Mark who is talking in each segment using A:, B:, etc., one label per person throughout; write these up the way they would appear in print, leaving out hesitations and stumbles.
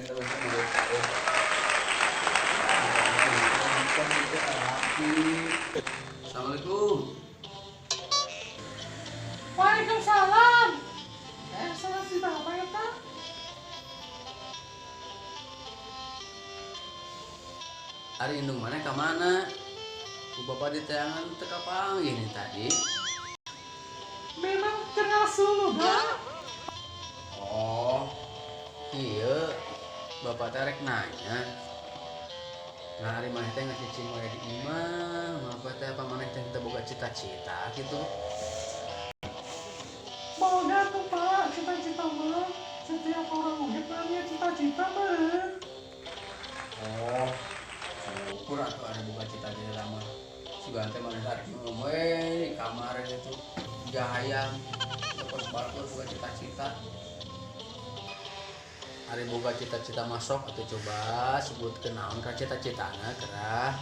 A: Assalamualaikum.
B: Waalaikumsalam. Salah si bapak ya Pak.
A: Ari indung mana ke mana? Ku bapak di tangan teka panggil nih tadi.
B: Memang terasa loh Pak.
A: Oh, iya. Bapak terek nanya. Nah, hari mana teh ngasih cing wae di imah, apa teh apa mana teh kita boga cita-cita gitu.
B: Boga tuh Pak, cita-cita mah. Setiap orang mungkin punya cita-cita mah.
A: Oh, syukur atuh ada boga cita-cita lama. Sugan teh mana tarik ngomong di kamar gitu. Gahayang. Terus balik boga cita-cita. Hari boga cita-cita masuk atau coba sebutkeun naon ka cita-citana kerah.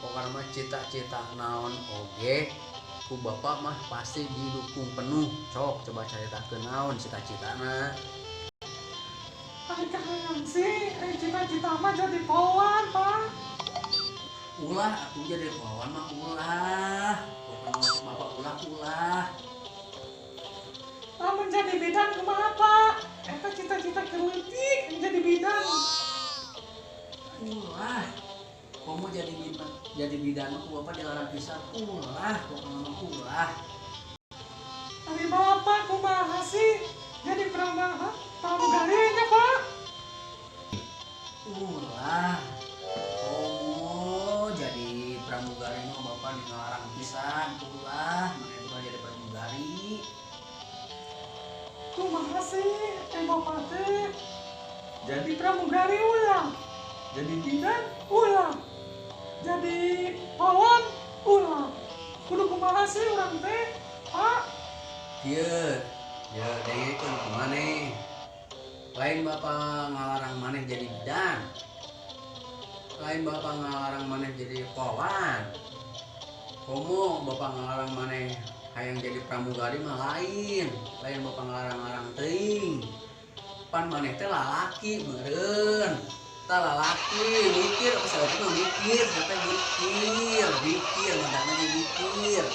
A: Pokoknya mah cita-cita naon oge ku bapak mah pasti didukung penuh. Sok coba caritakeun naon cita-citana.
B: Ay kahayang sih, cita-cita mah jadi polwan Pak.
A: Ulah aku jadi pahlawan mah ulah. Pokoknya mah bapak ulah.
B: Lamun jadi bidan kumaha Pak? Eta cita-cita keleutik jadi bidan.
A: Ulah. Kamu jadi bidan mah ku bapak dilarang pisan. Ulah, pokoknya mah ulah.
B: Ari bapak kumaha sih? Jadi pramugarinya Pak.
A: Ulah. Kamu jadi pramugari mah bapak dilarang pisan. Ulah, mana itu mah jadi pramugari.
B: Kumaha sih? Bapak teh jadi pramugari ulang. Jadi bidan ulang. Jadi polwan ulang. Kudu kumaha sih urang teh? Pak,
A: Iya, ya dari itu kemana? Lain bapak ngalarang maneh jadi bidan, lain bapak ngalarang maneh jadi polwan. Komo bapak ngalarang maneh hayang jadi pramugari mah lain bapak ngalarang-larang teuing. Pan maneh teh lalaki meureun, tah lalaki mikir apa salah mah mikir, sampai mikir, mandangna mikir.